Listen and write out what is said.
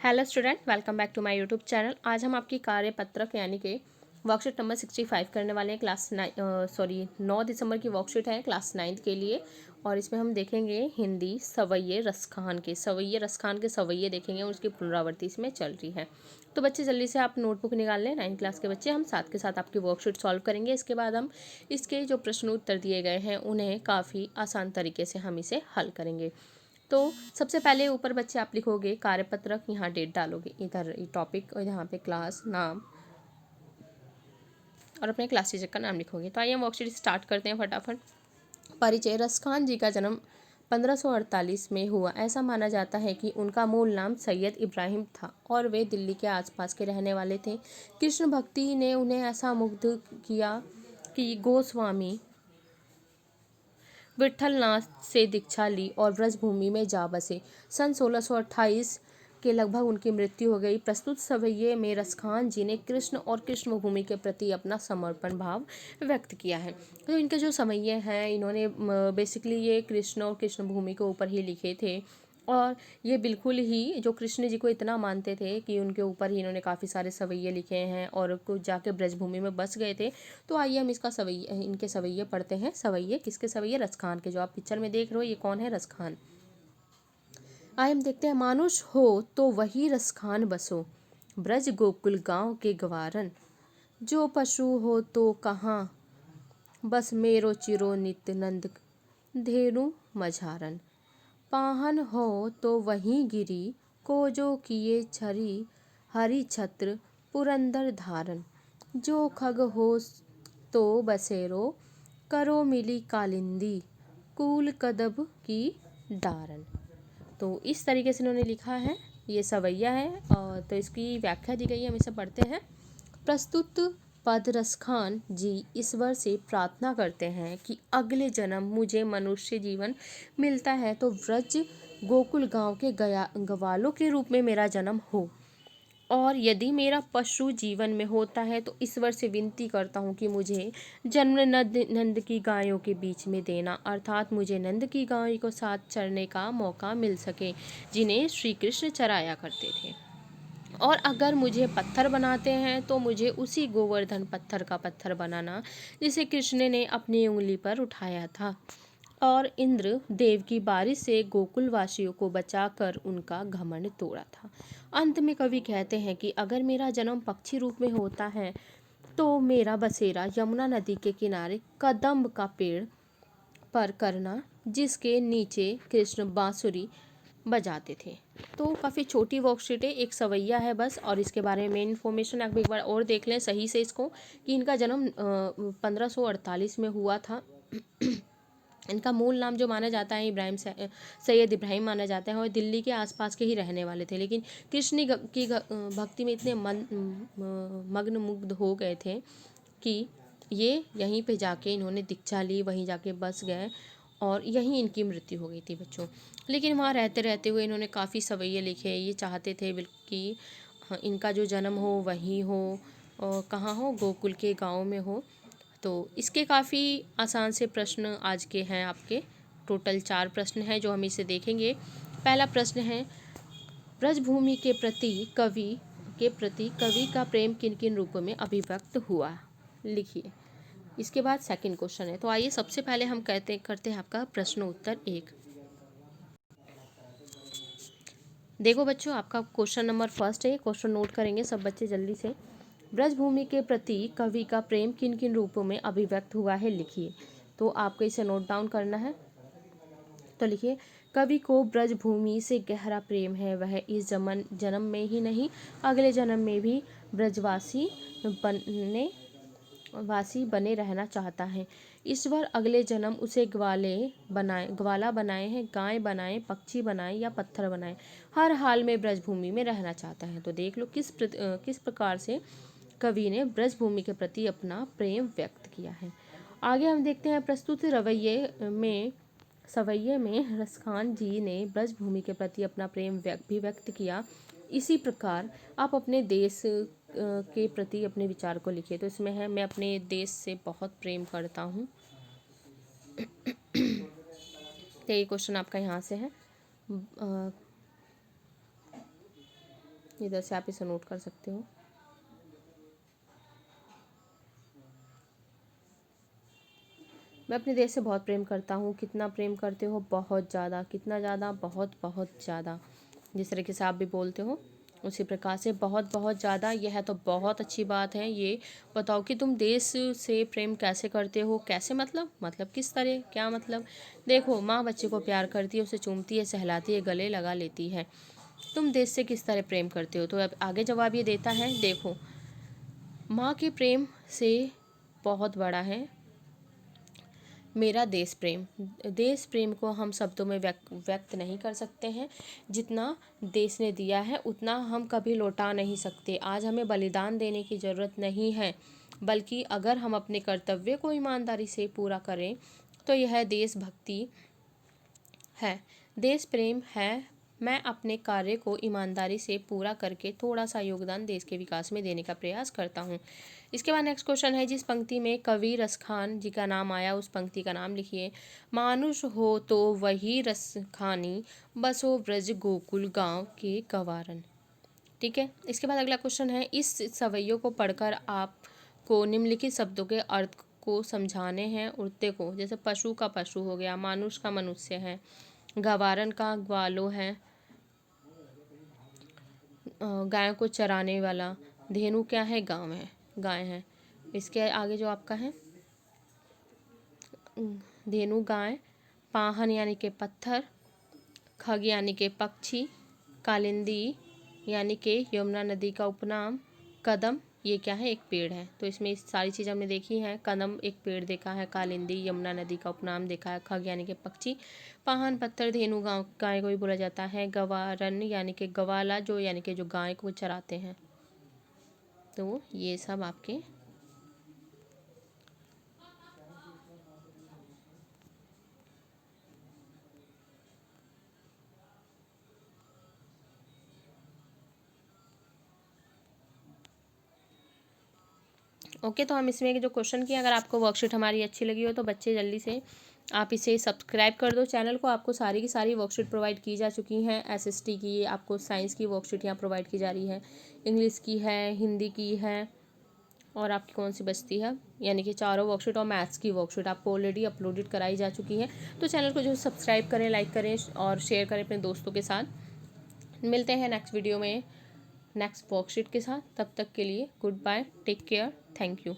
Hello student, welcome back to my YouTube channel. आज हम आपकी कार्यपत्रक यानी कि वर्कशीट नंबर 65 करने वाले हैं। 9 दिसंबर की वर्कशीट है क्लास 9 के लिए। और इसमें हम देखेंगे हिंदी सवैये रसखान के सवैये देखेंगे और उसकी पुनरावृत्ति इसमें चल रही है। तो बच्चे जल्दी से आप नोटबुक निकाल लें। 9 क्लास के बच्चे हम साथ के साथ आपकी वर्कशीट सॉल्व करेंगे। इसके बाद हम इसके जो प्रश्न उत्तर दिए गए हैं उन्हें काफ़ी आसान तरीके से हम इसे हल करेंगे। तो सबसे पहले ऊपर बच्चे आप लिखोगे कार्यपत्रक, यहाँ डेट डालोगे, इधर टॉपिक और यहाँ पे क्लास नाम और अपने क्लास टीचर का नाम लिखोगे। तो आइए हम वर्कशीट स्टार्ट करते हैं फटाफट। परिचय। रसखान जी का जन्म 1548 में हुआ। ऐसा माना जाता है कि उनका मूल नाम सैयद इब्राहिम था और वे दिल्ली के आसपास के रहने वाले थे। कृष्ण भक्ति ने उन्हें ऐसा मुग्ध किया कि गोस्वामी विट्ठलनाथ से दीक्षा ली और ब्रजभूमि में जा बसे। सन 1628 के लगभग उनकी मृत्यु हो गई। प्रस्तुत सवैये में रसखान जी ने कृष्ण और कृष्ण भूमि के प्रति अपना समर्पण भाव व्यक्त किया है। तो इनके जो सवैये हैं, इन्होंने बेसिकली ये कृष्ण और कृष्ण भूमि के ऊपर ही लिखे थे। और ये बिल्कुल ही जो कृष्ण जी को इतना मानते थे कि उनके ऊपर ही इन्होंने काफ़ी सारे सवैये लिखे हैं और कुछ जाके ब्रजभूमि में बस गए थे। तो आइए हम इनके सवैये पढ़ते हैं। सवैये किसके सवैये? रसखान के। जो आप पिक्चर में देख रहे हो ये कौन है? रसखान। आइए हम देखते हैं। मानुष हो तो वही रसखान बसो, ब्रज गोकुल गांव के गवारन। जो पशु हो तो कहाँ, बस मेरो चिरो नित्य नंद धेनु मझारन। पाहन हो तो वहीं गिरी, को जो किए छरी हरि छत्र पुरंदर धारन। जो खग हो तो बसेरो, करो मिली कालिंदी कूल कदब की डारन। तो इस तरीके से इन्होंने लिखा है। ये सवैया है और तो इसकी व्याख्या दी गई है, हम इसे पढ़ते हैं। प्रस्तुत पद रसखान जी ईश्वर से प्रार्थना करते हैं कि अगले जन्म मुझे मनुष्य जीवन मिलता है तो व्रज गोकुल गांव के ग्वालों के रूप में मेरा जन्म हो, और यदि मेरा पशु जीवन में होता है तो ईश्वर से विनती करता हूँ कि मुझे जन्म नंद की गायों के बीच में देना, अर्थात मुझे नंद की गायों को साथ चरने का मौका मिल सके जिन्हें श्री कृष्ण चराया करते थे। और अगर मुझे पत्थर बनाते हैं तो मुझे उसी गोवर्धन पत्थर का पत्थर बनाना जिसे कृष्ण ने अपनी उंगली पर उठाया था और इंद्र देव की बारिश से गोकुल वासियों को बचाकर उनका घमंड तोड़ा था। अंत में कवि कहते हैं कि अगर मेरा जन्म पक्षी रूप में होता है तो मेरा बसेरा यमुना नदी के किनारे कदम्ब का पेड़ पर करना जिसके नीचे कृष्ण बांसुरी बजाते थे। तो काफ़ी छोटी वर्कशीट है, एक सवैया है बस, और इसके बारे में इन्फॉर्मेशन आप एक बार और देख लें सही से इसको कि इनका जन्म 1548 में हुआ था। इनका मूल नाम जो माना जाता है सैयद इब्राहिम माना जाता है और दिल्ली के आसपास के ही रहने वाले थे, लेकिन कृष्ण की भक्ति में इतने मग्न मुग्ध हो गए थे कि ये यहीं पे जाके इन्होंने दीक्षा ली, वहीं जाके बस गए और यहीं इनकी मृत्यु हो गई थी बच्चों। लेकिन वहाँ रहते रहते हुए इन्होंने काफ़ी सवैये लिखे। ये चाहते थे बिल्कुल कि इनका जो जन्म हो वहीं हो और कहाँ हो, गोकुल के गाँव में हो। तो इसके काफ़ी आसान से प्रश्न आज के हैं आपके। टोटल 4 प्रश्न हैं जो हम इसे देखेंगे। पहला प्रश्न है, ब्रजभूमि के प्रति कवि का प्रेम किन किन रूपों में अभिव्यक्त हुआ, लिखिए। इसके बाद सेकंड क्वेश्चन है। तो आइए सबसे पहले हम करते हैं आपका प्रश्न उत्तर 1। देखो बच्चों, आपका क्वेश्चन नंबर फर्स्ट है, क्वेश्चन नोट करेंगे सब बच्चे जल्दी से। ब्रजभूमि के प्रति कवि का प्रेम किन किन रूपों में अभिव्यक्त हुआ है, लिखिए। तो आपको इसे नोट डाउन करना है। तो लिखिए, कवि को ब्रजभूमि से गहरा प्रेम है। वह इस जन्म में ही नहीं अगले जन्म में भी ब्रजवासी बने रहना चाहता है। ईश्वर अगले जन्म उसे ग्वाला बनाए हैं, गाय बनाए, पक्षी बनाए या पत्थर बनाए, हर हाल में ब्रजभूमि में रहना चाहता है। तो देख लो किस प्रकार से कवि ने ब्रजभूमि के प्रति अपना प्रेम व्यक्त किया है। आगे हम देखते हैं, प्रस्तुत सवैये में रसखान जी ने ब्रजभूमि के प्रति अपना प्रेम भी व्यक्त किया। इसी प्रकार आप अपने देश के प्रति अपने विचार को लिखिए। तो इसमें है, मैं अपने देश से बहुत प्रेम करता हूँ। तो ये क्वेश्चन आपका यहाँ से है। इधर से आप इसे नोट कर सकते हो। मैं अपने देश से बहुत प्रेम करता हूँ। कितना प्रेम करते हो? बहुत ज़्यादा। कितना ज़्यादा? बहुत बहुत ज़्यादा। जिस तरीके से आप भी बोलते हो उसी प्रकार से बहुत बहुत ज़्यादा। यह है तो बहुत अच्छी बात है। ये बताओ कि तुम देश से प्रेम कैसे करते हो? कैसे मतलब किस तरह? क्या मतलब? देखो, माँ बच्चे को प्यार करती है, उसे चूमती है, सहलाती है, गले लगा लेती है। तुम देश से किस तरह प्रेम करते हो? तो अब आगे जवाब ये देता है, देखो, माँ के प्रेम से बहुत बड़ा है मेरा देश प्रेम। देश प्रेम को हम शब्दों में व्यक्त नहीं कर सकते हैं। जितना देश ने दिया है उतना हम कभी लौटा नहीं सकते। आज हमें बलिदान देने की ज़रूरत नहीं है, बल्कि अगर हम अपने कर्तव्य को ईमानदारी से पूरा करें तो यह देशभक्ति है, देश प्रेम है। मैं अपने कार्य को ईमानदारी से पूरा करके थोड़ा सा योगदान देश के विकास में देने का प्रयास करता हूँ। इसके बाद नेक्स्ट क्वेश्चन है, जिस पंक्ति में कवि रसखान जी का नाम आया उस पंक्ति का नाम लिखिए। मानुष हो तो वही रसखानी, बसो ब्रज गोकुल गांव के गवारन। ठीक है। इसके बाद अगला क्वेश्चन है, इस सवैयों को पढ़कर आपको निम्नलिखित शब्दों के अर्थ को समझाने हैं। उड़ते को, जैसे पशु का पशु हो गया, मानुष का मनुष्य है, गवारन का ग्वालो है, गायों को चराने वाला, धेनु क्या है? गांव है, गाय है। इसके आगे जो आपका है, धेनु गाय, पाहन यानी के पत्थर, खग यानी के पक्षी, कालिंदी यानी के यमुना नदी का उपनाम, कदम ये क्या है? एक पेड़ है। तो इसमें इस सारी चीज़ हमने देखी हैं। कदम एक पेड़ देखा है, कालिंदी यमुना नदी का उपनाम देखा है, खग यानी के पक्षी, पाहन पत्थर, धेनु गाँव गाय को भी बोला जाता है, गवारन यानी कि गवाला जो यानी कि जो गाय को चराते हैं। तो ये सब आपके ओके। तो हम इसमें जो क्वेश्चन किए, अगर आपको वर्कशीट हमारी अच्छी लगी हो तो बच्चे जल्दी से आप इसे सब्सक्राइब कर दो चैनल को। आपको सारी की सारी वर्कशीट प्रोवाइड की जा चुकी हैं। एसएसटी की, आपको साइंस की वर्कशीट यहाँ प्रोवाइड की जा रही है, इंग्लिश की है, हिंदी की है, और आपकी कौन सी बचती है, यानी कि चारों वर्कशीट, और मैथ्स की वर्कशीट आपको ऑलरेडी अपलोडेड कराई जा चुकी है। तो चैनल को जो सब्सक्राइब करें, लाइक करें और शेयर करें अपने दोस्तों के साथ। मिलते हैं नेक्स्ट वीडियो में नेक्स्ट वर्कशीट के साथ। तब तक के लिए goodbye, take care, thank you.